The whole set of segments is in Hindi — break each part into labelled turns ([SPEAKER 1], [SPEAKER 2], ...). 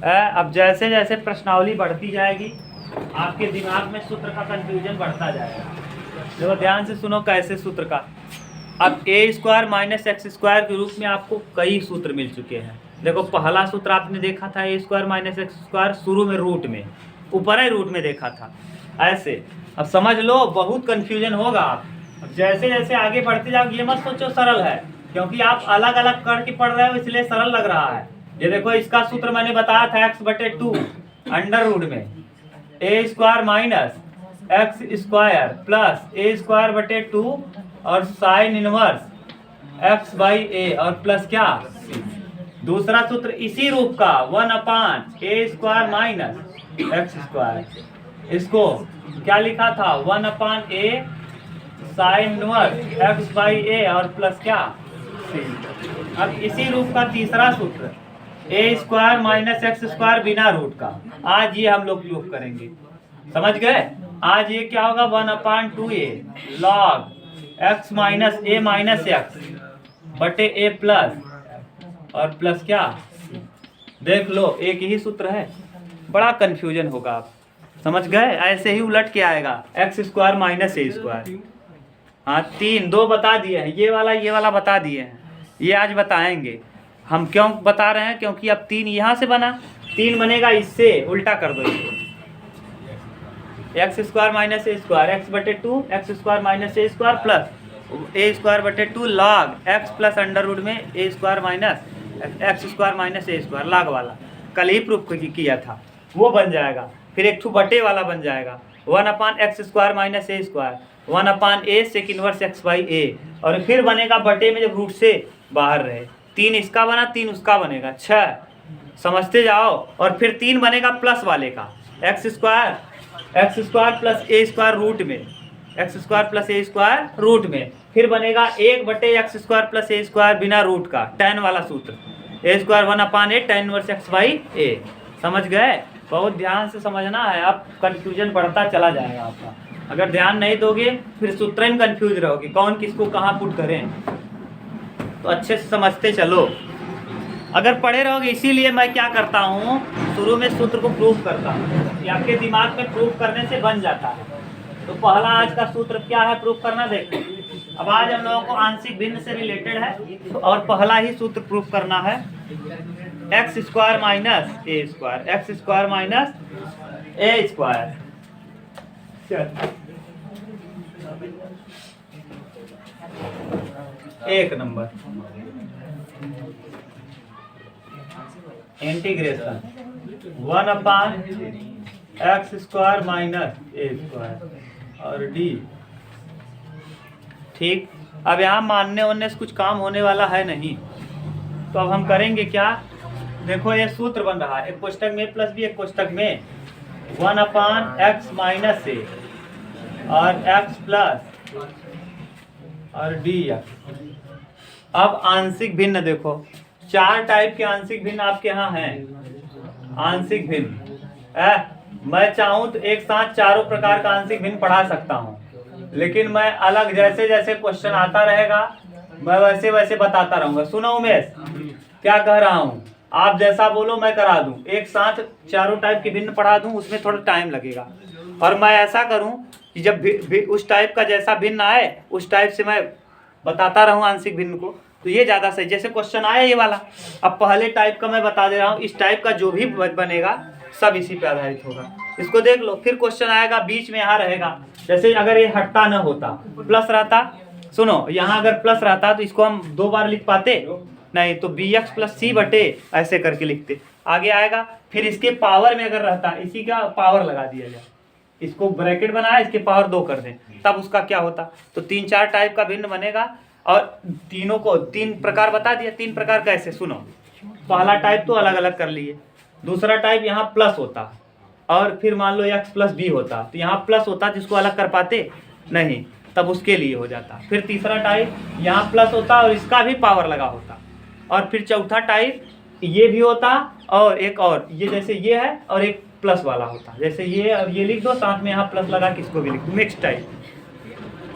[SPEAKER 1] अब जैसे जैसे प्रश्नावली बढ़ती जाएगी आपके दिमाग में सूत्र का कंफ्यूजन बढ़ता जाएगा। देखो ध्यान से सुनो कैसे सूत्र का। अब ए स्क्वायर माइनस एक्स स्क्वायर के रूप में आपको कई सूत्र मिल चुके हैं। देखो पहला सूत्र आपने देखा था ए स्क्वायर माइनस एक्स स्क्वायर, शुरू में रूट में, ऊपर ही रूट में देखा था ऐसे। अब समझ लो बहुत कन्फ्यूजन होगा। आप अब जैसे जैसे आगे बढ़ते जाओ, ये मत सोचो सरल है, क्योंकि आप अलग अलग करके पढ़ रहे हो इसलिए सरल लग रहा है। ये देखो इसका सूत्र मैंने बताया था x/2 अंडर रूट में a square minus x square plus a square बटे 2 और sine inverse x by a और प्लस क्या दूसरा सूत्र इसी रूप का 1/a square minus x square. इसको क्या लिखा था 1/a sine inverse x by a और प्लस क्या c। अब इसी रूप का तीसरा सूत्र a square minus x square बिना रूट का, आज ये हम लोग प्रूफ करेंगे। समझ गए? आज ये क्या होगा 1/2a लॉग x माइनस ए माइनस एक्स बटे ए प्लस और प्लस क्या। देख लो एक ही सूत्र है, बड़ा कंफ्यूजन होगा। आप समझ गए? ऐसे ही उलट के आएगा x square minus a square. हाँ 2 बता दिए हैं, ये वाला बता दिए हैं, ये आज बताएंगे। हम क्यों बता रहे हैं? क्योंकि अब 3 यहाँ से बना, 3 बनेगा इससे, उल्टा कर दो x square minus a square x बटे 2 x square minus a square plus a square बटे 2 log x plus under root में a square minus x square minus a square log वाला कल ही प्रूफ किया था, वो बन जाएगा। फिर एक ठू बटे वाला बन जाएगा 1/x square minus a square 1/a sec inverse x by a, और फिर बनेगा बटे में जब रूट से बाहर रहे। 3 इसका बना 3 उसका बनेगा 6, समझते जाओ। और फिर 3 बनेगा प्लस वाले का x square plus a square root में x square plus a square root में, फिर बनेगा 1/x square plus a square बिना रूट का tan वाला सूत्र a square 1/a tan inverse x by a. समझ गए? बहुत ध्यान से समझना है, अब कंफ्यूजन बढ़ता चला जाएगा आपका। अगर ध्यान नहीं दोगे फिर सूत्र में कंफ्यूज रहोगे कौन किसको कहाँ पुट करें, तो अच्छे से समझते चलो। अगर पढ़े रहोगे, इसीलिए मैं क्या करता हूँ शुरू में सूत्र को प्रूफ करता हूँ कि आपके दिमाग में प्रूफ करने से बन जाता है। तो पहला आज का सूत्र क्या है प्रूफ करना, देखो। अब आज हम लोगों को आंशिक भिन्न से रिलेटेड है और पहला ही सूत्र प्रूफ करना है x square minus a square x square minus a square. एक number integration 1/x square minus a square और डी। ठीक, अब यहाँ मानने वानने से कुछ काम होने वाला है नहीं, तो अब हम करेंगे क्या। देखो ये सूत्र बन रहा है, एक कोष्टक में प्लस बी एक कोष्टक में 1/x माइनस ए और x प्लस और डी। अब आंशिक भिन्न देखो, 4 टाइप के आंशिक भिन्न आपके यहाँ हैं। आंशिक भिन्न मैं चाहूँ तो एक साथ चारों प्रकार का आंशिक भिन्न पढ़ा सकता हूँ, लेकिन मैं अलग जैसे जैसे क्वेश्चन आता रहेगा मैं वैसे वैसे बताता रहूँगा। सुनो उमेश क्या कह रहा हूँ, आप जैसा बोलो मैं करा दूँ, एक साथ चारों टाइप के भिन्न पढ़ा दूँ, उसमें थोड़ा टाइम लगेगा। और मैं ऐसा करूँ कि जब भी उस टाइप का जैसा भिन्न आए उस टाइप से मैं बताता रहूँ आंशिक भिन्न को, तो ये ज़्यादा सही। जैसे क्वेश्चन आया ये वाला, अब पहले टाइप का मैं बता दे रहा हूँ, इस टाइप का जो भी बनेगा सब इसी पे आधारित होगा। इसको देख लो, फिर क्वेश्चन आएगा बीच में यहाँ रहेगा, जैसे अगर ये हटता न होता प्लस रहता, सुनो यहाँ अगर प्लस रहता तो इसको हम 2 बार लिख पाते नहीं, तो bx प्लस c बटे ऐसे करके लिखते। आगे आएगा फिर इसके पावर में अगर रहता, इसी का पावर लगा दिया जाए, इसको ब्रैकेट बनाया इसके पावर 2 कर दें, तब उसका क्या होता। तो 3-4 टाइप का भिन्न बनेगा और तीनों को 3 प्रकार बता दिया। 3 प्रकार कैसे, सुनो। पहला टाइप तो अलग अलग कर लिए, दूसरा टाइप यहाँ प्लस होता और फिर मान लो x प्लस बी होता, तो यहाँ प्लस होता जिसको अलग कर पाते नहीं, तब उसके लिए हो जाता। फिर तीसरा टाइप यहाँ प्लस होता और इसका भी पावर लगा होता, और फिर चौथा टाइप ये भी होता और एक और ये जैसे ये है और एक प्लस वाला होता, जैसे ये और ये लिख दो साथ में यहाँ प्लस लगा किसको भी लिख दो, मिक्स टाइप।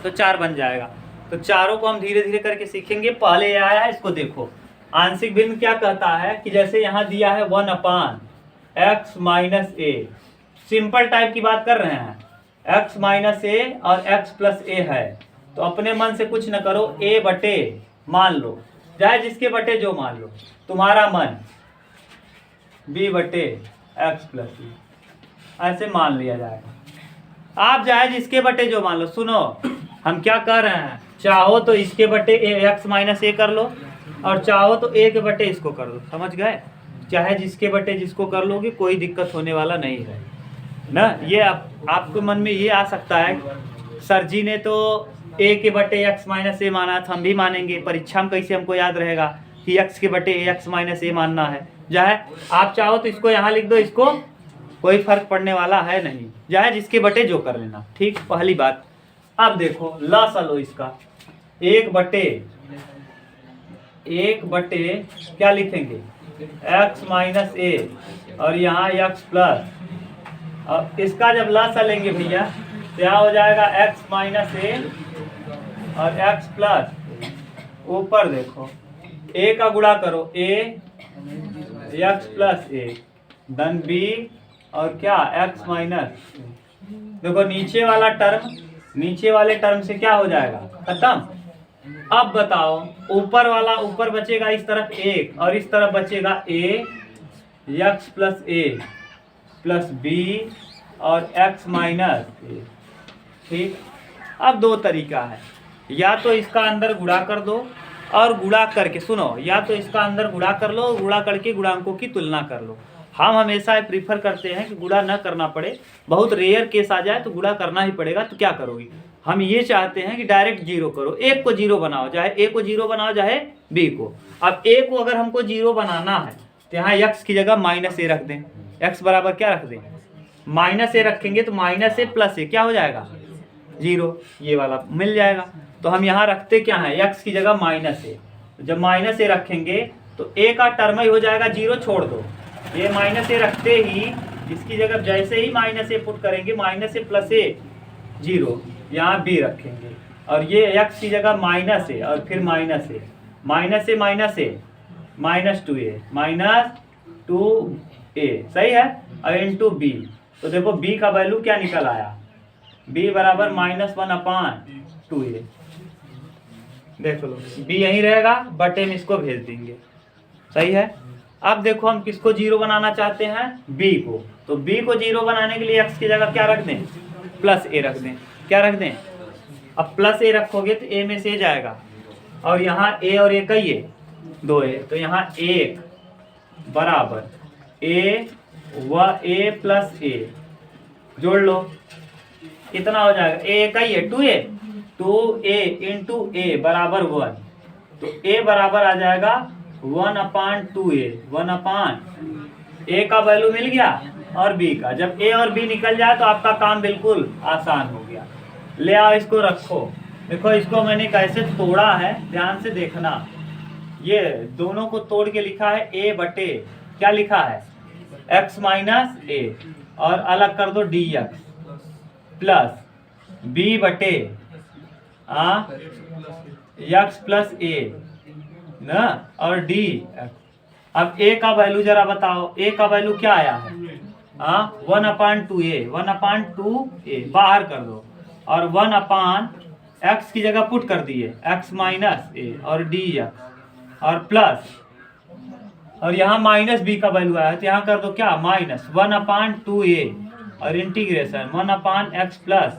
[SPEAKER 1] तो 4 बन जाएगा। तो चारों को हम धीरे धीरे करके सीखेंगे। पहले ये आया है, इसको देखो। आंशिक भिन्न क्या कहता है कि जैसे यहाँ दिया है 1/, एक्स माइनस ए, सिंपल टाइप की बात कर रहे हैं, एक्स माइनस ए और एक्स प्लस ए है, तो अपने मन से कुछ न करो, ए बटे मान लो, चाहे जिसके बटे जो मान लो, तुम्हारा मन बी बटे एक्स प्लस ए, ऐसे मान लिया जाएगा। आप चाहे जिसके बटे जो मान लो, सुनो हम क्या कर रहे हैं, चाहो तो इसके बटे एक्स माइनस ए कर लो, और चाहो तो ए के बटे इसको कर लो, समझ गए? चाहे जिसके बटे जिसको कर लोगे कोई दिक्कत होने वाला नहीं है ना। ये आपके मन में ये आ सकता है, सर जी ने तो ए के बटे एक्स माइनस ए माना था, हम भी मानेंगे, परीक्षा में कैसे हमको याद रहेगा कि एक्स के बटे एक्स माइनस ए मानना है। चाहे आप चाहो तो इसको यहाँ लिख दो, इसको कोई फर्क पड़ने वाला है नहीं, चाहे जिसके बटे जो कर लेना, ठीक। पहली बात, अब देखो लसा लो इसका, एक बटे क्या लिखेंगे, एक्स माइनस ए, और यहाँ एक्स प्लस, और इसका जब लसा लेंगे भैया तो क्या हो जाएगा, एक्स माइनस ए और एक्स प्लस, ऊपर देखो ए का गुणा करो, ए एक्स प्लस ए, धन बी और क्या एक्स माइनस, देखो नीचे वाला टर्म नीचे वाले टर्म से क्या हो जाएगा, खत्म। अब बताओ ऊपर वाला, ऊपर बचेगा इस तरफ एक और इस तरफ बचेगा ए एक्स प्लस ए प्लस बी और एक्स माइनस ए, ठीक। अब दो तरीका है, या तो इसका अंदर गुणा कर दो, और गुणा करके सुनो, या तो इसका अंदर गुणा कर लो, गुणा करके गुणांकों की तुलना कर लो। हम हमेशा प्रीफर करते हैं कि गुणा न करना पड़े, बहुत रेयर केस आ जाए तो गुणा करना ही पड़ेगा, तो क्या करोगी, हम ये चाहते हैं कि डायरेक्ट जीरो करो, एक को जीरो बनाओ, चाहे ए को जीरो बनाओ चाहे बी को। अब ए को अगर हमको जीरो बनाना है तो यहाँ एक्स की जगह माइनस ए रख दें, एक्स बराबर क्या रख दें, माइनस ए रखेंगे तो माइनस ए प्लस ए क्या हो जाएगा, जीरो, ये वाला मिल जाएगा। तो हम यहाँ रखते क्या है, एक्स की जगह माइनस ए, जब माइनस ए रखेंगे तो ए का टर्म ही हो जाएगा जीरो, छोड़ दो, ये माइनस ए रखते ही इसकी जगह जैसे ही माइनस ए पुट करेंगे, माइनस ए प्लस ए जीरो, यहाँ बी रखेंगे, और ये एक्स की जगह माइनस ए और फिर माइनस ए माइनस माइनस टू ए, सही है, और इंटू बी। तो देखो बी का वैल्यू क्या निकल आया, बी बराबर -1/2a, देख लो बी यहीं रहेगा, बटे में इसको भेज देंगे, सही है। अब देखो हम किसको जीरो बनाना चाहते हैं, बी को, तो बी को जीरो बनाने के लिए एक्स की जगह क्या रख दें, प्लस ए रख दें, क्या रख दें, अब प्लस ए रखोगे तो ए में से जाएगा, और यहाँ ए और ए का ये दो ए, तो यहाँ एक बराबर ए प्लस ए, जोड़ लो कितना हो जाएगा, ए का ये 2a इंटू ए बराबर 1, तो ए बराबर आ जाएगा 1/2a, 1 ए का वैल्यू मिल गया और बी का, जब ए और बी निकल जाए तो आपका काम बिल्कुल आसान हो गया। ले आओ इसको रखो, देखो इसको मैंने कैसे तोड़ा है, ध्यान से देखना, ये दोनों को तोड़ के लिखा है ए बटे क्या लिखा है, एक्स माइनस ए, और अलग कर दो डी एक्स प्लस बी बटे एक्स प्लस ए ना, और डी। अब ए का वैल्यू जरा बताओ, ए का वैल्यू क्या आया है, 1/2a, 1/2a बाहर कर दो, और 1/x की जगह पुट कर दिए x माइनस ए और डी एक्स, और प्लस, और यहाँ माइनस बी का वैल्यू आया है तो यहाँ कर दो क्या, माइनस 1/2a और इंटीग्रेशन 1/x प्लस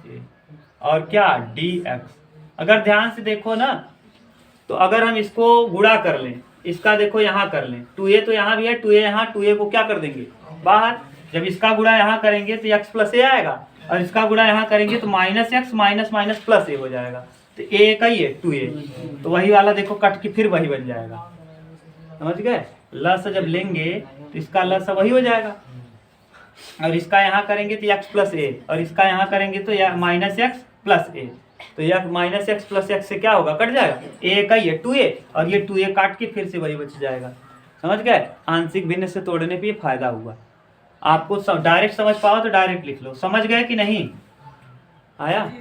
[SPEAKER 1] ए, और क्या डी एक्स। अगर ध्यान से देखो ना, तो अगर हम इसको गुणा कर लें, इसका देखो यहाँ कर लें, 2a तो यहाँ भी है, 2a यहाँ, 2a को क्या कर देंगे बाहर, जब इसका गुणा यहाँ करेंगे तो x प्लस ए आएगा, और इसका गुणा यहाँ करेंगे तो -x माइनस प्लस ए हो जाएगा, तो a का ही है 2a, तो वही वाला देखो कट के फिर वही बन जाएगा, समझ गए। लस जब लेंगे तो इसका लस वही हो जाएगा, और इसका यहाँ करेंगे तो x प्लस ए, और इसका यहाँ करेंगे तो -x प्लस ए, तो यह -x प्लस x से क्या होगा, कट जाएगा, a का ये 2a, और ये 2a काट के फिर से वही बच जाएगा, समझ गए। आंशिक भिन्न से तोड़ने पे ये फायदा हुआ। आपको डायरेक्ट समझ पाओ तो डायरेक्ट लिख लो, समझ गए कि नहीं आया,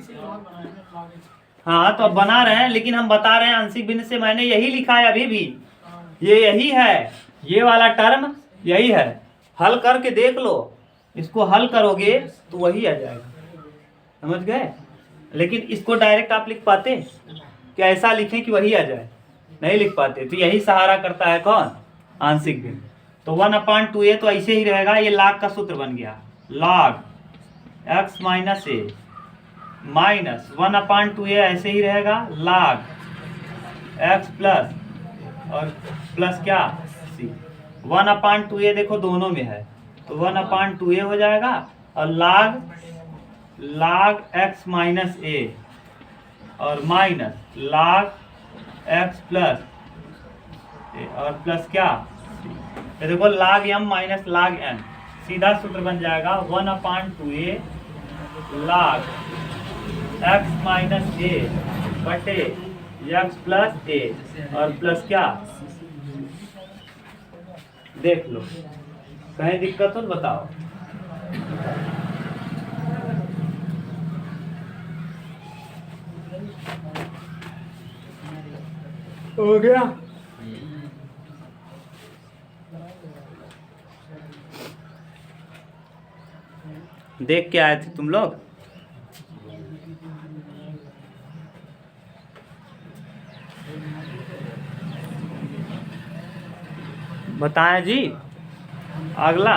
[SPEAKER 1] हाँ तो अब बना रहे हैं, लेकिन हम बता रहे हैं आंशिक भिन्न से, मैंने यही लिखा है अभी भी, ये यही है, ये वाला टर्म यही है, हल करके देख लो, इसको हल करोगे तो वही आ जाएगा, समझ गए। लेकिन इसको डायरेक्ट आप लिख पाते क्या, ऐसा लिखें कि वही आ जाए, नहीं लिख पाते। तो यही सहारा करता है कौन, आंशिक भिन्न। तो 1/2a तो ऐसे ही रहेगा, ये log का सूत्र बन गया, log x माइनस ए माइनस 1/2a ऐसे ही रहेगा log x प्लस और प्लस क्या c। 1/2a देखो दोनों में है तो 1/2a हो जाएगा और log x माइनस a और माइनस log x प्लस और प्लस क्या, ये देखो log m minus log n, सीधा सूत्र बन जाएगा 1/2a log x minus a बटे x प्लस a और प्लस क्या, देख लो कहीं दिक्कत हो तो बताओ। हो गया। देख के आए थे तुम लोग, बताएं जी। अगला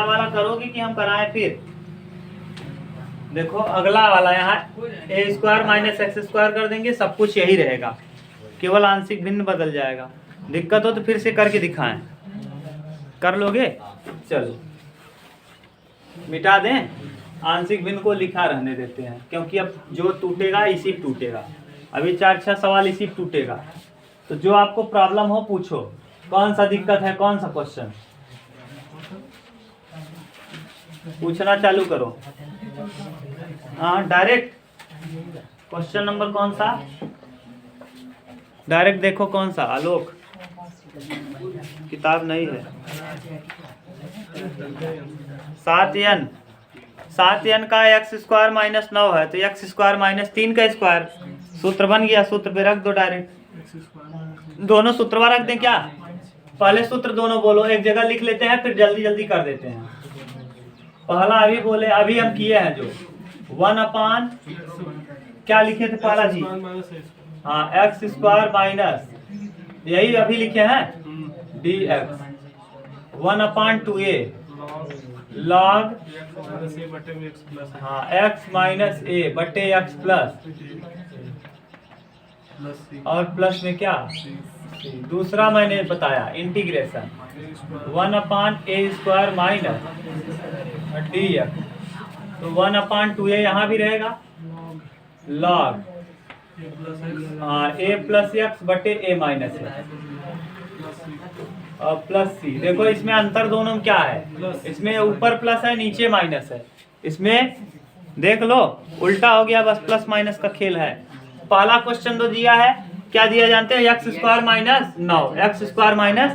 [SPEAKER 1] वाला करोगे कि हम कराएं फिर। देखो अगला वाला यहाँ ए स्क्वायर माइनस एक्स स्क्वायर कर देंगे, सब कुछ यही रहेगा, केवल आंशिक भिन्न बदल जाएगा। दिक्कत हो तो फिर से करके दिखाएं, कर लोगे। चलो मिटा दें, आंशिक भिन्न को लिखा रहने देते हैं, क्योंकि अब जो टूटेगा इसी टूटेगा। अभी 4-6 सवाल इसी टूटेगा। तो जो आपको प्रॉब्लम हो पूछो, कौन सा दिक्कत है, कौन सा क्वेश्चन पूछना चालू करो। हाँ डायरेक्ट क्वेश्चन नंबर कौन सा, डायरेक्ट देखो कौन सा। आलोक किताब नहीं है। 7n का एक्स स्क्वायर माइनस 9 है तो एक्स स्क्वायर माइनस 3 का स्क्वायर, सूत्र बन गया, सूत्र पे रख दो डायरेक्ट। दोनों सूत्रवा रख दें क्या, पहले सूत्र दोनों बोलो, एक जगह लिख लेते हैं फिर जल्दी जल्दी कर देते हैं। पहला अभी बोले, अभी हम किए हैं जो 1/, क्या लिखे थे पहला जी, हाँ एक्स स्क्वायर माइनस, यही अभी लिखे हैं dx 1/2a log हाँ x माइनस a बटे x प्लस और प्लस में क्या, दूसरा मैंने बताया integration 1/a square minus dx, तो 1/2a यहाँ भी रहेगा log a प्लस एक्स बटे a माइनस और प्लस सी। देखो इसमें अंतर दोनों में क्या है, इसमें ऊपर प्लस है नीचे माइनस है, इसमें देख लो उल्टा हो गया, बस प्लस माइनस का खेल है। पहला क्वेश्चन तो दिया है, क्या दिया जानते हैं, x square minus 9, x square minus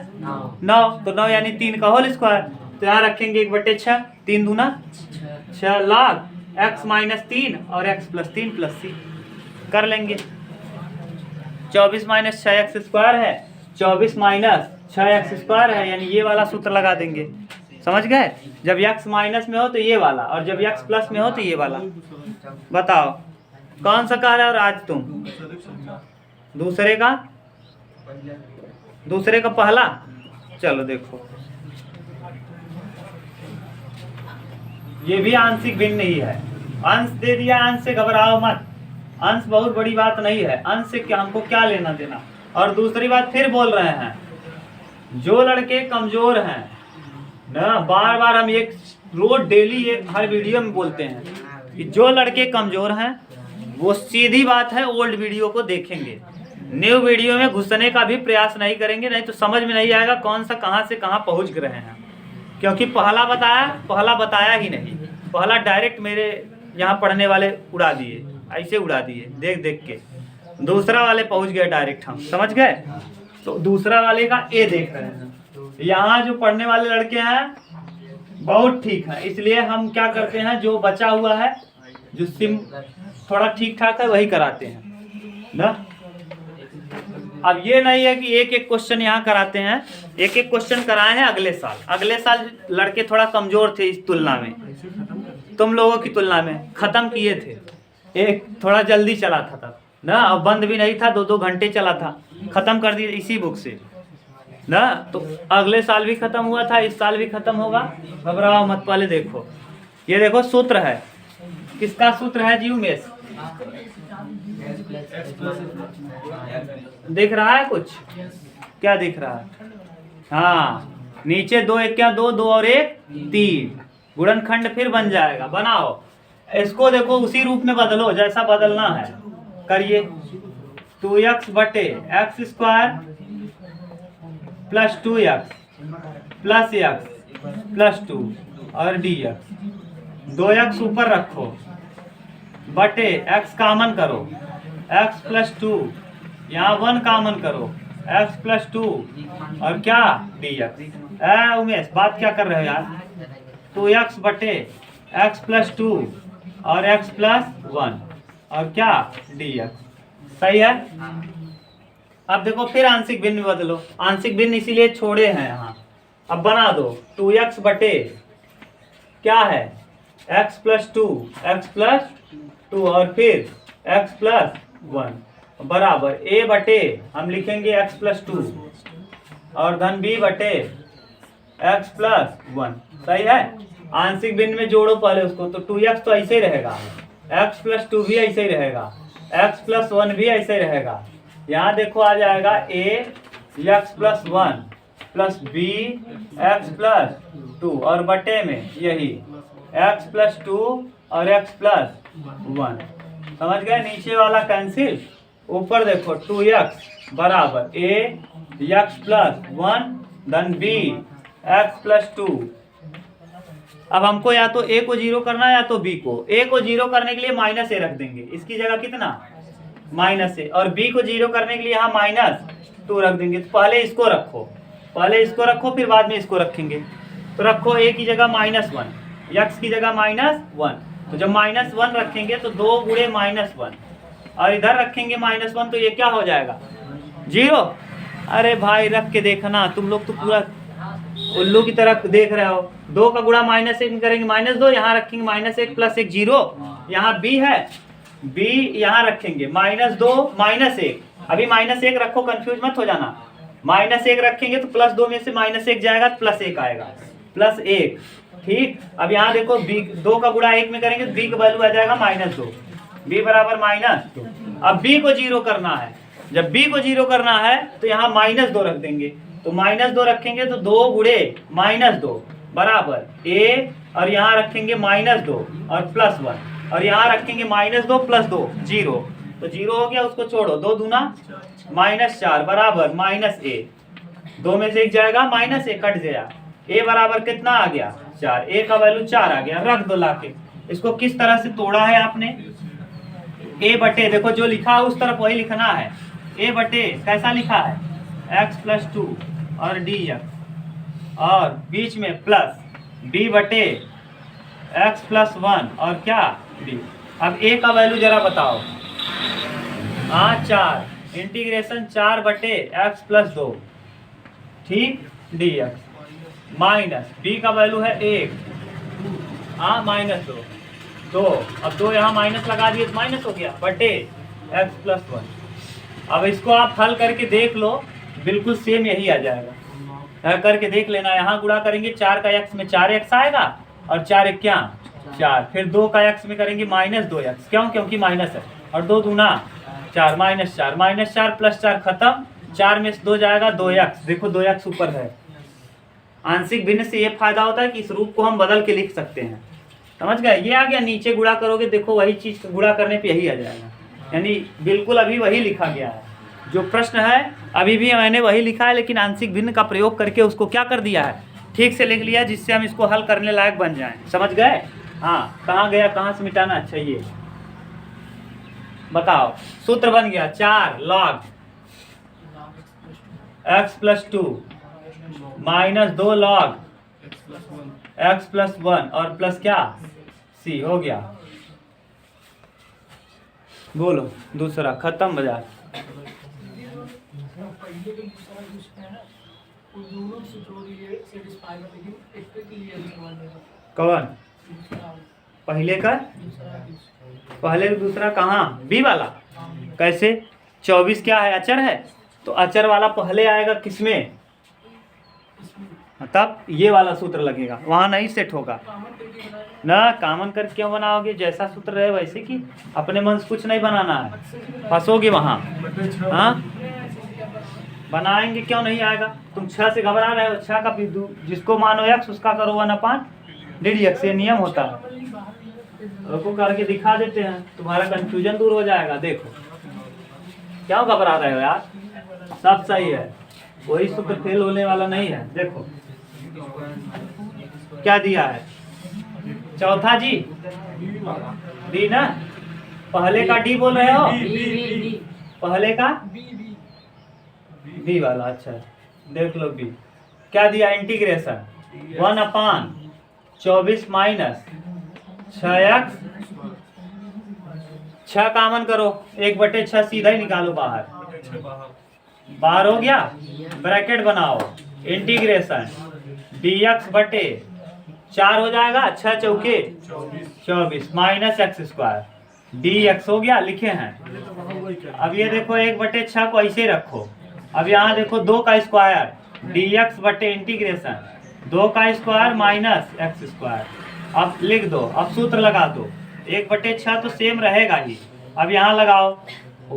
[SPEAKER 1] 9 तो 9 यानी 3 का होल स्क्वायर, तो यहाँ रखेंगे 1/6, 3 दूना 6 log x माइनस 3 और x प्लस 3 प्लस सी कर लेंगे। 24 माइनस 6x स्क्वायर है, 24 माइनस 6x स्क्वायर है, यानी ये वाला सूत्र लगा देंगे, समझ गए। जब x माइनस में हो तो ये वाला और जब x प्लस में हो तो ये वाला। बताओ कौन सा कह रहे हो और आज तुम दूसरे का पहला। चलो देखो ये भी आंशिक भिन्न नहीं है, अंश दे दिया, अंश से घबराओ मत, अंश बहुत बड़ी बात नहीं है, अंश से क्या हमको क्या लेना देना। और दूसरी बात फिर बोल रहे हैं, जो लड़के कमजोर हैं ना, बार बार हम एक रोज डेली एक हर वीडियो में बोलते हैं कि जो लड़के कमजोर हैं वो सीधी बात है ओल्ड वीडियो को देखेंगे, न्यू वीडियो में घुसने का भी प्रयास नहीं करेंगे, नहीं तो समझ में नहीं आएगा कौन सा कहां से कहां पहुंच रहे हैं। क्योंकि पहला बताया ही नहीं, पहला डायरेक्ट मेरे यहाँ पढ़ने वाले उड़ा दिए, ऐसे उड़ा दिए देख देख के, दूसरा वाले पहुंच गए डायरेक्ट, हम समझ गए। तो दूसरा वाले का ए देख रहे हैं, यहाँ जो पढ़ने वाले लड़के हैं बहुत ठीक है, इसलिए हम क्या करते हैं, जो बचा हुआ है जो थोड़ा ठीक ठाक है वही कराते हैं ना। अब ये नहीं है कि एक एक क्वेश्चन यहाँ कराते हैं, एक एक क्वेश्चन कराए हैं अगले साल लड़के थोड़ा कमजोर थे इस तुलना में, तुम लोगों की तुलना में खत्म किए थे, एक थोड़ा जल्दी चला था तब ना, अब बंद भी नहीं था, 2-2 घंटे चला था, खत्म कर दिए इसी बुक से ना। तो अगले साल भी खत्म हुआ था, इस साल भी खत्म होगा, घबराओ मत। पहले देखो, ये देखो सूत्र है, किसका सूत्र है जी उमेश? दिख रहा है कुछ? क्या दिख रहा है? हाँ, नीचे 2 एक क्या 2, 2 और 1 3, गुणनखंड फिर बन जाएगा। बनाओ इसको, देखो उसी रूप में बदलो जैसा बदलना है, करिए। 2x बटे x square plus 2x plus x plus 2 और dx, 2x ऊपर रखो बटे x कामन करो, x प्लस 2, यहाँ 1 कामन करो, x प्लस 2 और क्या dx। उमेश बात क्या कर रहे हो यार? 2x बटे x प्लस 2 और x प्लस 1 और क्या dx, सही है। अब देखो फिर आंशिक भिन्न में बदलो, आंशिक भिन्न इसीलिए छोड़े हैं यहाँ। अब बना दो 2x बटे क्या है x प्लस 2, x प्लस 2 और फिर x प्लस 1 बराबर a बटे हम लिखेंगे x प्लस 2 और धन b बटे x प्लस 1, सही है। आंशिक भिन्न में जोड़ो पहले उसको, तो 2x तो ऐसे ही रहेगा, x प्लस 2 भी ऐसे ही रहेगा, x प्लस 1 भी ऐसे ही रहेगा। यहाँ देखो आ जाएगा a x plus 1 plus b x plus 2 और बटे में यही x प्लस 2 और x प्लस 1, समझ गए। नीचे वाला कैंसिल, ऊपर देखो 2x बराबर a x प्लस 1 धन b x प्लस 2। अब हमको या तो a को 0 करना है या तो b को। a को 0 करने के लिए माइनस a रख देंगे, इसकी जगह कितना माइनस a, और b को 0 करने के लिए यहाँ -2 रख देंगे। तो पहले इसको रखो, पहले इसको रखो फिर बाद में इसको रखेंगे। तो रखो a की जगह -1, x की जगह -1, तो जब -1 रखेंगे तो 2 गुणे -1 और इधर रखेंगे -1, तो ये क्या हो जाएगा 0। अरे भाई रख के देखना, तुम लोग तो पूरा उल्लू की तरह देख रहे हो। 2 का गुणा -1 करेंगे -2, यहाँ रखेंगे -1 प्लस 1 0, यहाँ b है, b यहाँ रखेंगे -2 -1, अभी -1 रखो, कंफ्यूज मत हो जाना। -1 रखेंगे तो प्लस 2 में से -1 जाएगा तो प्लस 1 आएगा, प्लस 1, ठीक। अब यहाँ देखो b 2 का गुणा 1 में करेंगे तो b का वैल्यू आ जाएगा -2, b बराबर -2। अब b को 0 करना है, जब b को 0 करना है तो यहाँ -2 रख देंगे, तो -2 रखेंगे तो 2 गुणे -2 बराबर a, और यहाँ रखेंगे -2 और प्लस 1, और यहाँ रखेंगे -2 प्लस 2 0, तो 0 हो गया, उसको छोड़ो, 2 दूना -4 बराबर -a, 2 में से 1 जाएगा -a कट गया, a बराबर कितना आ गया 4, a का वैल्यू 4 आ गया। रख दो लाके। इसको किस तरह से तोड़ा है आपने, a बटे, देखो जो लिखा है उस तरफ वही लिखना है, a बटे कैसा लिखा है x प्लस 2 और dx, और बीच में प्लस b बटे x प्लस 1 और क्या d। अब a का वैल्यू जरा बताओ, हाँ 4, इंटीग्रेशन 4 बटे x प्लस 2, ठीक, dx माइनस b का वैल्यू है 1, हाँ -2, 2, अब 2 यहाँ माइनस लगा दिए तो माइनस हो गया बटे x प्लस 1। अब इसको आप हल करके देख लो, बिल्कुल सेम यही आ जाएगा, करके देख लेना। यहाँ गुणा करेंगे 4 का x में 4x आएगा और 4 1 क्या 4, फिर 2 का x में करेंगे -2x, क्यों, क्योंकि माइनस है, और 2 दूना 4 -4 प्लस 4 खत्म, 4 में से 2 जाएगा 2x, देखो 2x ऊपर है। आंशिक भिन्न से ये फायदा होता है कि इस रूप को हम बदल के लिख सकते हैं, समझ गए। ये आ गया, नीचे गुणा करोगे देखो वही चीज गुणा करने पे यही आ जाएगा, यानी बिल्कुल अभी वही लिखा गया है, जो प्रश्न है अभी भी मैंने वही लिखा है, लेकिन आंशिक भिन्न का प्रयोग करके उसको क्या कर दिया है, ठीक से लिख लिया, जिससे हम इसको हल करने लायक बन जाएं, समझ गए। हाँ, कहाँ गया, कहाँ से मिटाना, अच्छा ये बताओ। सूत्र बन गया 4 log x plus 2 -2 log x plus 1 और प्लस क्या c, हो गया। बोलो दूसरा, खत्म बाजार।
[SPEAKER 2] पहले का दूसरा क्वेश्चन है ना, वो दोनों से जो ये सेटिस्फाई कर, लेकिन एक पे क्लियर करवा देगा
[SPEAKER 1] कौन
[SPEAKER 2] दूसरा
[SPEAKER 1] पहले का
[SPEAKER 2] दूसरा क्वेश्चन।
[SPEAKER 1] पहले दूसरा कहाँ बी वाला कैसे 24 क्या है अचर है तो अचर वाला पहले आएगा किसमें तब ये वाला सूत्र लगेगा वहाँ नहीं सेट होगा ना कॉमन कर क्यों बनाओगे जैसा सूत्र रहे वैसे कि अपने मन से कुछ नहीं बनाना है फंसोगे वहाँ हाँ बनाएंगे क्यों नहीं आएगा तुम 6 से घबरा रहे हो 6 का जिसको मानो x उसका करो 1/dx ये नियम होता है रुको करके दिखा देते हैं तुम्हारा कंफ्यूजन दूर हो जाएगा देखो क्यों घबरा रहे हो यार सब सही है कोई सूत्र फेल होने वाला नहीं है देखो क्या दिया है चौथा जी डी ना पहले का डी बोल रहे हो पहले का बी वाला अच्छा देख लो बी क्या दिया इंटीग्रेशन 1/24 माइनस 6x 6 कॉमन करो 1/6 सीधा ही निकालो बाहर हो गया ब्रैकेट बनाओ इंटीग्रेशन dx बटे 4 हो जाएगा 6 चौके 24 माइनस x² dx हो गया लिखे हैं अब ये देखो 1/6 को ऐसे रखो अब यहाँ देखो 2 का स्क्वायर dx बटे इंटीग्रेशन 2 का स्क्वायर माइनस x²। अब लिख दो अब सूत्र लगा दो 1/6 तो सेम रहेगा ही अब यहाँ लगाओ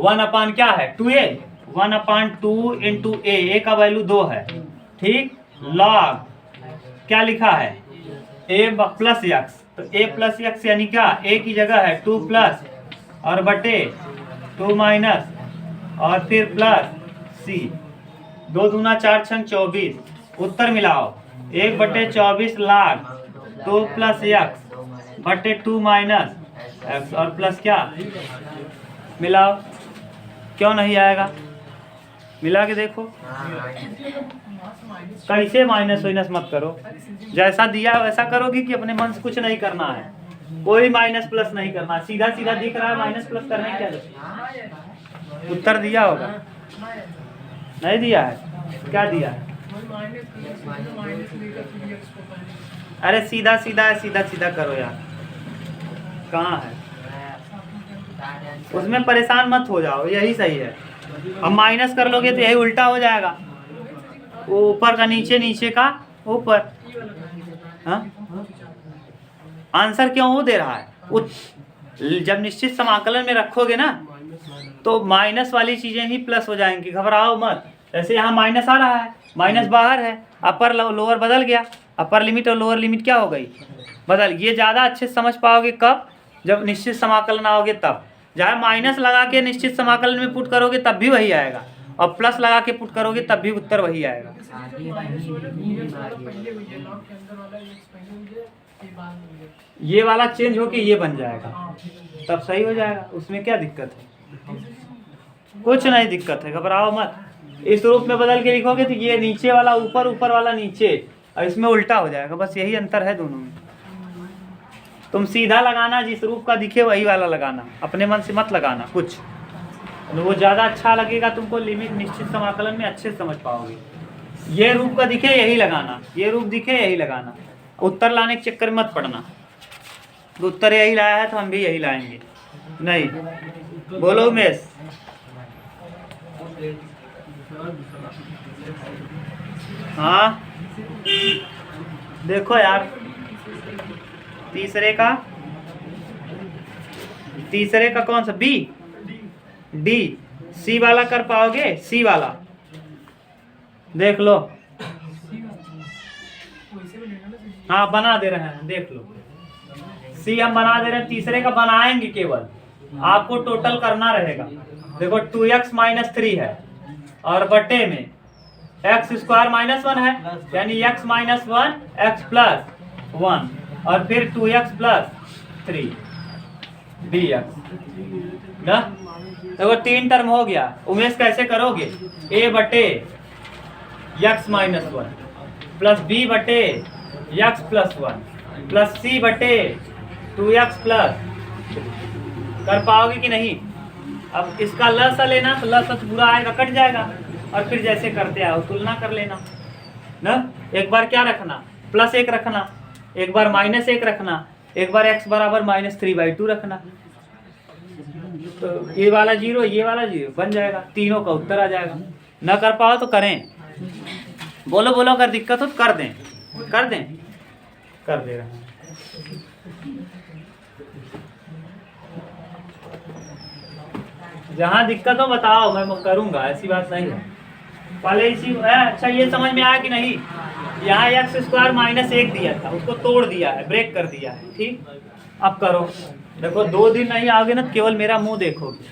[SPEAKER 1] 1 क्या है 2a 1/2 इंटू a का वैल्यू 2 है ठीक लॉग क्या लिखा है a प्लस x तो a प्लस x यानी क्या a की जगह है 2 प्लस और बटे 2 माइनस और फिर प्लस c 2 दूना 4 छंग 24 उत्तर मिलाओ 1/24 लाख 2 प्लस x बटे 2 माइनस x और प्लस क्या मिलाओ क्यों नहीं आएगा मिला के देखो कैसे माइनस वाइनस मत करो जैसा दिया वैसा करोगे कि अपने मन से कुछ नहीं करना है कोई माइनस प्लस नहीं करना सीधा सीधा दिख रहा है माइनस प्लस करने क्या उत्तर दिया होगा नहीं दिया है क्या दिया है अरे सीधा सीधा है सीधा सीधा करो यार कहाँ है उसमें परेशान मत हो जाओ यही सही है अब माइनस कर लोगे तो यही उल्टा हो जाएगा वो ऊपर का नीचे नीचे का ऊपर हाँ आंसर क्यों वो दे रहा है जब निश्चित समाकलन में रखोगे ना तो माइनस वाली चीजें ही प्लस हो जाएंगी घबराओ मत जैसे यहाँ माइनस आ रहा है माइनस बाहर है अपर लोअर बदल गया अपर लिमिट और लोअर लिमिट क्या हो गई बदल ये ज़्यादा अच्छे से समझ पाओगे कब जब निश्चित समाकलन आओगे तब जहाँ माइनस लगा के निश्चित समाकलन में पुट करोगे तब भी वही आएगा और प्लस लगा के पुट करोगे तब भी उत्तर वही आएगा ये वाला चेंज होके ये बन जाएगा तब सही हो जाएगा उसमें क्या दिक्कत है कुछ नहीं दिक्कत है घबराओ मत इस रूप में बदल के लिखोगे तो ये नीचे वाला ऊपर ऊपर वाला नीचे और इसमें उल्टा हो जाएगा बस यही अंतर है दोनों में तुम सीधा लगाना जिस रूप का दिखे वही वाला लगाना अपने मन से मत लगाना कुछ वो ज़्यादा अच्छा लगेगा तुमको लिमिट निश्चित समाकलन में अच्छे से समझ पाओगे ये रूप का दिखे यही लगाना ये रूप दिखे यही लगाना उत्तर लाने के चक्कर में मत पड़ना तो उत्तर यही लाया है तो हम भी यही लाएंगे नहीं बोलो उमेश हाँ देखो यार तीसरे का कौन सा बी डी सी वाला कर पाओगे सी वाला देख लो हाँ बना दे रहे हैं देख लो सी हम बना दे रहे हैं तीसरे का बनाएंगे केवल आपको टोटल करना रहेगा देखो 2x - 3 है और बटे में x² -1 है यानी x - 1 x + 1 और फिर 2x + 3 dx ना देखो 3 टर्म हो गया उमेश कैसे करोगे a बटे x - 1 प्लस b बटे x + 1 प्लस c बटे 2x + कर पाओगे कि नहीं अब इसका लसा लेना तो लसा पूरा आएगा कट जाएगा और फिर जैसे करते आओ तुलना कर लेना ना। एक बार क्या रखना, +1 रखना, एक बार -1 रखना, एक बार x बराबर -3/2 रखना। तो ये वाला 0, ये वाला 0 बन जाएगा, तीनों का उत्तर आ जाएगा। न कर पाओ तो करें, बोलो बोलो, अगर दिक्कत हो तो कर दें, कर दें, कर दे रहे हैं। जहाँ दिक्कत हो बताओ, मैं करूँगा, ऐसी बात नहीं है। पहले इसी अच्छा ये समझ में आया कि नहीं, यहाँ x² -1 दिया था, उसको तोड़ दिया है, ब्रेक कर दिया है, ठीक। अब करो, देखो 2 दिन नहीं आओगे ना, केवल मेरा मुंह देखोगे,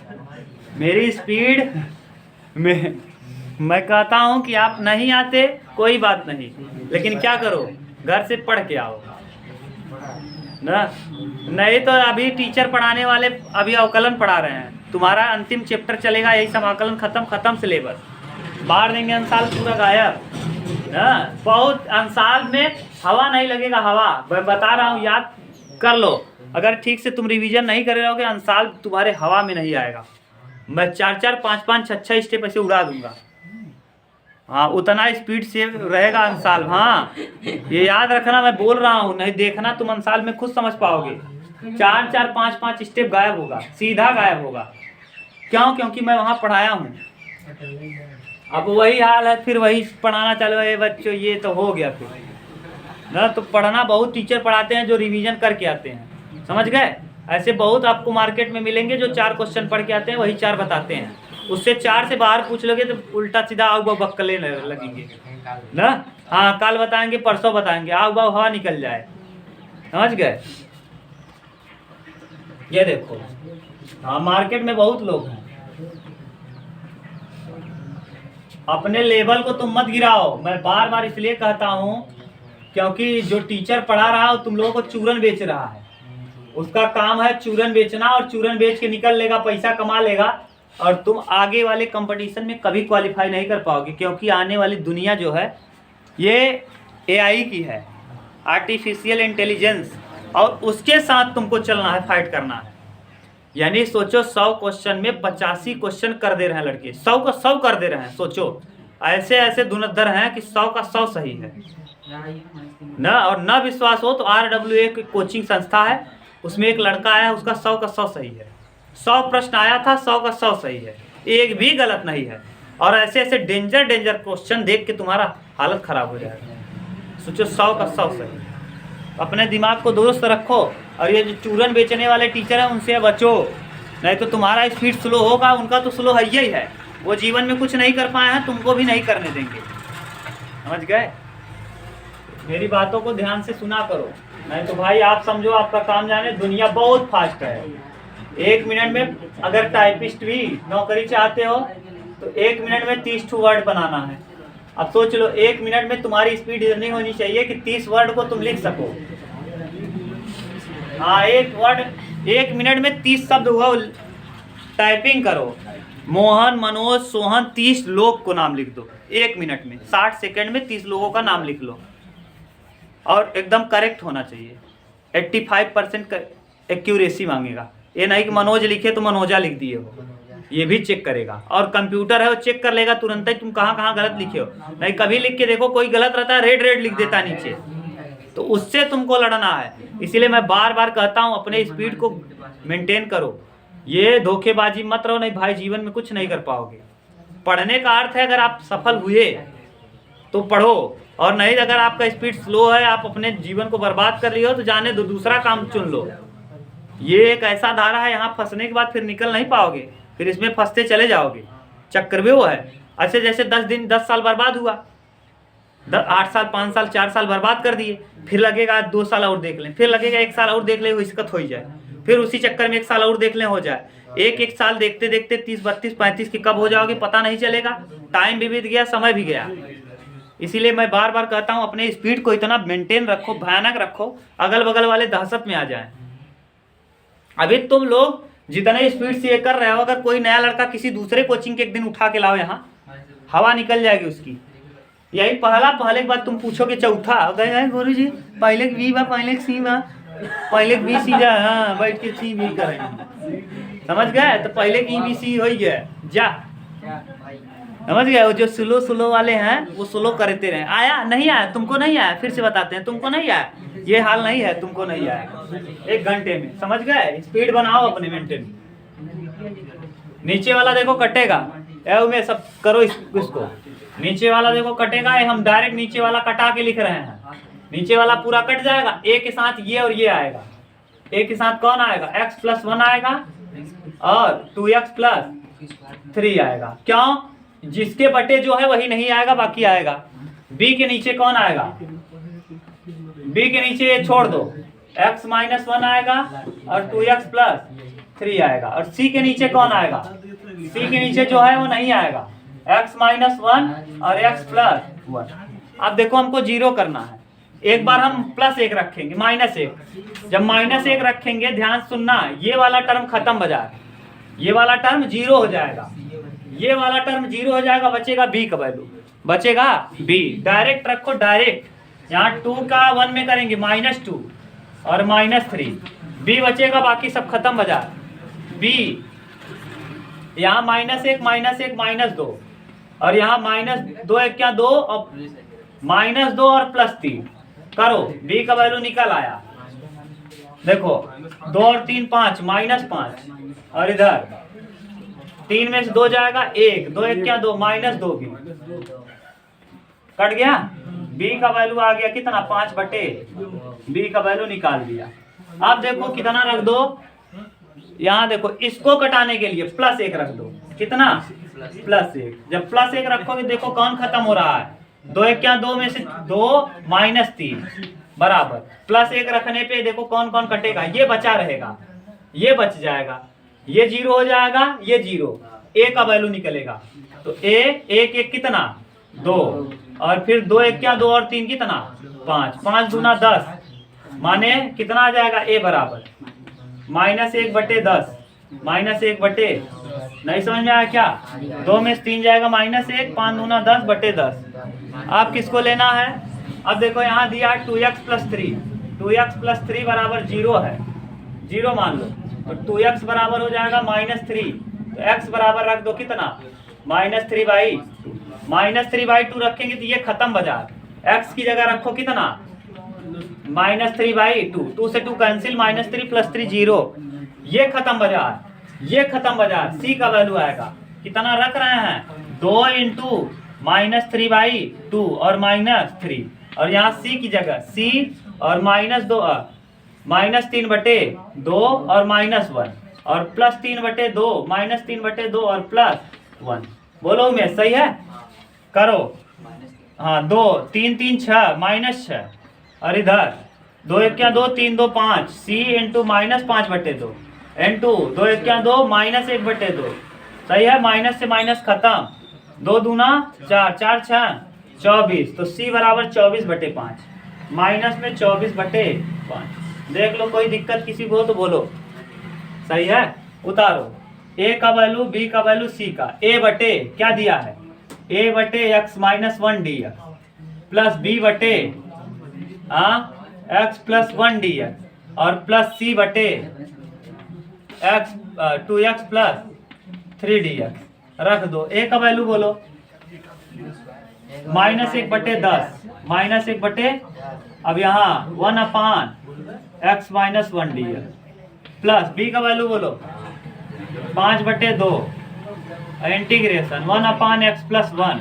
[SPEAKER 1] मेरी स्पीड में। मैं कहता हूँ कि आप नहीं आते कोई बात नहीं, लेकिन क्या करो, घर से पढ़ के आओ ना। नहीं तो अभी टीचर पढ़ाने वाले अभी अवकलन पढ़ा रहे हैं, तुम्हारा अंतिम चैप्टर चलेगा, यही समाकलन खत्म सिलेबस, बाहर देंगे अंसाल पूरा गायब ना। बहुत अंसाल में हवा नहीं लगेगा, हवा मैं बता रहा हूँ, याद कर लो। अगर ठीक से तुम रिवीजन नहीं कर रहोगे, अंसाल तुम्हारे हवा में नहीं आएगा। मैं 4-4, 5-5, 6-6 स्टेप ऐसे उड़ा दूंगा। हाँ, उतना स्पीड से रहेगा अंसाल। हाँ, ये याद रखना, मैं बोल रहा हूँ, नहीं देखना तुम अंसाल में खुद समझ पाओगे। 4-4, 5-5 स्टेप गायब होगा, सीधा गायब होगा। क्यों? क्योंकि मैं वहाँ पढ़ाया हूँ। अब वही हाल है, फिर वही पढ़ाना चालू है बच्चों, ये तो हो गया फिर ना। तो पढ़ना बहुत टीचर पढ़ाते हैं जो रिवीजन करके आते हैं, समझ गए। ऐसे बहुत आपको मार्केट में मिलेंगे जो 4 क्वेश्चन पढ़ के आते हैं, वही 4 बताते हैं। उससे 4 से बाहर पूछ लोगे तो उल्टा सीधा आग बक्कले लगेंगे ना। हाँ, कल बताएंगे, परसों बताएंगे, आग बाग हवा निकल जाए, समझ गए। ये देखो, हाँ, मार्केट में बहुत लोग हैं। अपने लेवल को तुम मत गिराओ, मैं बार बार इसलिए कहता हूँ क्योंकि जो टीचर पढ़ा रहा हो तुम लोगों को चूरन बेच रहा है। उसका काम है चूरन बेचना, और चूरन बेच के निकल लेगा, पैसा कमा लेगा, और तुम आगे वाले कंपटीशन में कभी क्वालिफाई नहीं कर पाओगे। क्योंकि आने वाली दुनिया जो है ये AI की है, आर्टिफिशियल इंटेलिजेंस, और उसके साथ तुमको चलना है, फाइट करना है। यानी सोचो 100 क्वेश्चन में 85 क्वेश्चन कर दे रहे हैं लड़के, 100 का 100 कर दे रहे हैं। सोचो, ऐसे ऐसे धुरंधर हैं कि 100 का 100 सही है ना। और ना विश्वास हो तो RWA की कोचिंग संस्था है, उसमें एक लड़का आया, उसका 100 का 100 सही है। 100 प्रश्न आया था, 100 का 100 सही है, एक भी गलत नहीं है। और ऐसे ऐसे डेंजर क्वेश्चन देख के तुम्हारा हालत खराब हो जाएगा। सोचो 100 का 100 सही। अपने दिमाग को दुरुस्त रखो, और ये जो चूरन बेचने वाले टीचर हैं उनसे बचो, नहीं तो तुम्हारा स्पीड स्लो होगा, उनका तो स्लो है ही है। वो जीवन में कुछ नहीं कर पाए हैं, तुमको भी नहीं करने देंगे, समझ गए। मेरी बातों को ध्यान से सुना करो, नहीं तो भाई आप समझो आपका काम जाने, दुनिया बहुत फास्ट है। 1 मिनट में अगर टाइपिस्ट भी नौकरी चाहते हो तो 1 मिनट में 30 वर्ड बनाना है। अब सोच लो, 1 मिनट में तुम्हारी स्पीड इतनी होनी चाहिए कि 30 वर्ड को तुम लिख सको। हाँ, 1 मिनट में 30 शब्द हुआ, टाइपिंग करो। मोहन, मनोज, सोहन, 30 लोग को नाम लिख दो 1 मिनट में। 60 सेकंड में 30 लोगों का नाम लिख लो, और एकदम करेक्ट होना चाहिए। 85% एक्यूरेसी मांगेगा। ये नहीं कि मनोज लिखे तो मनोजा लिख दिए हो, ये भी चेक करेगा। और कंप्यूटर है वो चेक कर लेगा तुरंत ही तुम कहाँ कहाँ गलत लिखे हो। नहीं, कभी लिख के देखो, कोई गलत रहता है, रेड लिख देता है नीचे, तो उससे तुमको लड़ना है। इसीलिए मैं बार बार कहता हूँ अपने स्पीड को मेंटेन करो, ये धोखेबाजी मत रहो, नहीं भाई जीवन में कुछ नहीं कर पाओगे। पढ़ने का अर्थ है अगर आप सफल हुए तो पढ़ो, और नहीं अगर आपका स्पीड स्लो है, आप अपने जीवन को बर्बाद कर रही हो, तो जाने दो, दूसरा काम चुन लो। ये एक ऐसा धारा है, यहाँ फंसने के बाद फिर निकल नहीं पाओगे, फिर इसमें फंसते चले जाओगे। चक्कर भी वो है। ऐसे जैसे 10 साल बर्बाद हुआ, 8 साल, 5 साल, 4 साल बर्बाद कर दिए, फिर लगेगा 2 साल और देख लें, फिर लगेगा 1 साल और देख लें, हिस्कत हो ही जाए, फिर उसी चक्कर में 1 साल और देख लें, हो जाए। एक साल देखते देखते 30, 32, 35 के कब हो जाओगे पता नहीं चलेगा। टाइम भी बीत गया, समय भी गया। इसीलिए मैं बार बार कहता हूँ अपने स्पीड को इतना मेंटेन रखो, भयानक रखो, अगल बगल वाले दहशत में आ जाएं। अभी तुम लोग जितने स्पीड से ये कर रहे हो, अगर कोई नया लड़का किसी दूसरे कोचिंग के एक दिन उठा के लाओ यहाँ, हवा निकल जाएगी उसकी। यही पहले के बाद तुम पूछोगे चौथा, गुरु जी पहले बी बा, पहले सी बा, पहले बी सी जा, हाँ बैठ के सी बी करेंगे, समझ गए। तो पहले की बी सी हो गया, जा समझ गए? वो जो स्लो स्लो वाले हैं वो स्लो करते रहे। आया नहीं आया? तुमको नहीं आया? फिर से बताते हैं, तुमको नहीं आया? ये हाल नहीं है, तुमको नहीं आया 1 घंटे में। समझ गए? स्पीड बनाओ अपने मेंटेन। नीचे वाला देखो कटेगा, में सब करो इसको। नीचे वाला देखो कटेगा, हम डायरेक्ट नीचे वाला कटा के लिख रहे हैं। नीचे वाला पूरा कट जाएगा, ए के साथ ये और ये आएगा। ए के साथ कौन आएगा? x + 1 आएगा और 2x + 3 आएगा। क्यों? जिसके बटे जो है वही नहीं आएगा, बाकी आएगा। b के नीचे कौन आएगा? b के नीचे ये छोड़ दो, x - 1 आएगा और 2x + 3 आएगा। और c के नीचे कौन आएगा? c के नीचे जो है वो नहीं आएगा, x - 1 और x + 1। अब देखो हमको 0 करना है। एक बार हम +1 रखेंगे, -1। जब -1 रखेंगे, ध्यान सुनना, ये वाला टर्म खत्म हो जाएगा, ये वाला टर्म 0 हो जाएगा, ये वाला टर्म 0 हो जाएगा। बचेगा b का वैल्यू, बचेगा b। डायरेक्ट रखो, डायरेक्ट। यहाँ 2 का 1 में करेंगे -2 और -3, b बचेगा, बाकी सब खत्म हो जाए। b यहाँ -1 -2 और यहाँ -2 1 क्या 2 और -2 और +3 करो, b का वैल्यू निकल आया। देखो 2 और 3 5 -5 और इधर 3 में से 2 जाएगा 1, 2 1 क्या 2 -2 भी कट गया। b का वैल्यू आ गया कितना? 5/, b का वैल्यू निकाल दिया। अब देखो कितना रख दो, यहाँ देखो इसको कटाने के लिए +1 रख दो। कितना? +1। जब +1 रखोगे देखो कौन खत्म हो रहा है? 2 1 क्या 2 में से 2 -3 बराबर। +1 रखने पे देखो कौन कौन कटेगा, ये बचा रहेगा, ये बच जाएगा, ये 0 हो जाएगा, ये 0, a का वैल्यू निकलेगा। तो a 1 1 कितना 2 और फिर 2 1 क्या 2 और 3 कितना 5, 5 दूना 10, माने कितना आ जाएगा? a बराबर -1/10, -1/, नहीं समझ में आया क्या? 2 में से 3 जाएगा -1, 5 दूना 10/10। आप किसको लेना है? अब देखो यहाँ दिया 2x + 3, 2x + 3 बराबर 0 है, 0 मान लो। तो 2x बराबर हो जाएगा -3, तो x बराबर रख दो कितना? -3/2। -3/2 रखेंगे तो ये खत्म बाजार। x की जगह रखो कितना? -3/2, 2 से 2 कैंसिल, -3 + 3 0, ये खत्म बाजार, ये खत्म बाजार। c का वैल्यू आएगा कितना रख रहे हैं? 2 × -3/2 और -3, और यहाँ c की जगह c और -2 -3/2 और -1 और +3/2, -3/2 और +1। बोलो में सही है? करो। हाँ 2 3 3 6 -6 और इधर 2 1 क्या 2 3 2 5, c × -5/2 × 2 1 क्या 2 -1/2। सही है? माइनस से माइनस खत्म, 2 दूना 4, 4 6 24, तो c बराबर 24/5, माइनस में 24/5। देख लो, कोई दिक्कत किसी को हो तो बोलो। सही है? उतारो a का वैल्यू, b का वैल्यू, c का। a बटे क्या दिया है? a/x - 1 dx प्लस b बटे x + 1 dx और प्लस c बटे x 2x + 3 dx रख दो। a का वैल्यू बोलो, -1/10, -1/, अब यहाँ 1/x - 1 dx प्लस b का वैल्यू बोलो 5/2 integration 1/x + 1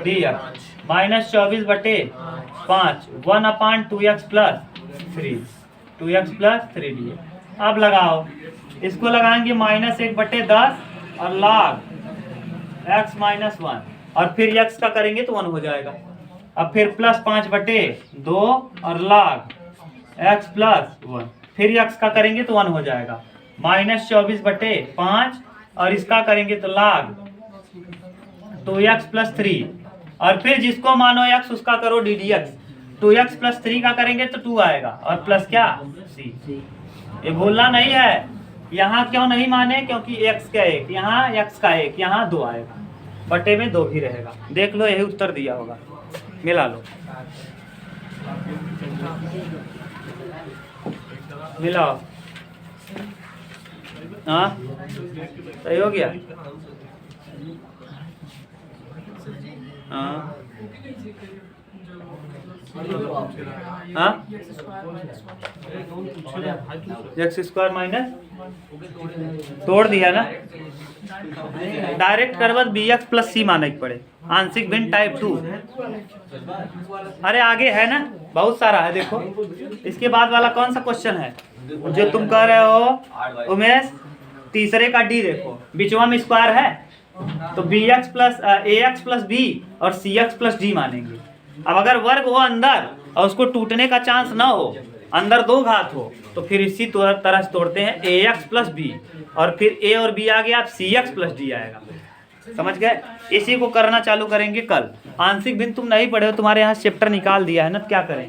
[SPEAKER 1] dx -24/5 1/2x + 3 2x + 3 dx। अब लगाओ, इसको लगाएंगे -1/10 और log x - 1 और फिर x का करेंगे तो 1 हो जाएगा। अब फिर +5/2 और log x + 1, फिर x का करेंगे तो 1 हो जाएगा। -24/5 और इसका करेंगे तो log 2x + 3 और फिर जिसको मानो x उसका करो ddx। 2x + 3 का करेंगे तो 2 आएगा और प्लस क्या c। ये भूलना नहीं है। यहाँ क्यों नहीं माने? क्योंकि x का 1, यहाँ x का 1, यहाँ 2 आएगा, बटे में 2 भी रहेगा। देख लो, यही उत्तर दिया होगा, मिला लो, मिलाओ। हाँ सही हो गया। हाँ
[SPEAKER 2] क्योंकि ये जो
[SPEAKER 1] हाँ
[SPEAKER 2] x square minus 1
[SPEAKER 1] x square minus तोड़ दिया ना, डायरेक्ट करबत बी एक्स प्लस सी माने के पड़े, आंशिक भिन्न टाइप 2। अरे आगे है ना, बहुत सारा है, देखो इसके बाद वाला कौन सा क्वेश्चन है जो तुम कह रहे हो उमेश, तीसरे का डी देखो, बीचवा में स्क्वायर है तो बी एक्स प्लस ए एक्स प्लस बी और सी एक्स प्लस डी मानेंगे। अब अगर वर्ग हो अंदर और उसको टूटने का चांस ना हो, अंदर दो घात हो, तो फिर इसी तरह से तोड़ते हैं, ए एक्स प्लस बी और फिर ए और बी आ गया, अब सी एक्स प्लस डी आएगा। समझ गए? इसी को करना चालू करेंगे कल। आंशिक भिन्न तुम नहीं पढ़े हो, तुम्हारे यहाँ चैप्टर निकाल दिया है ना, क्या करें।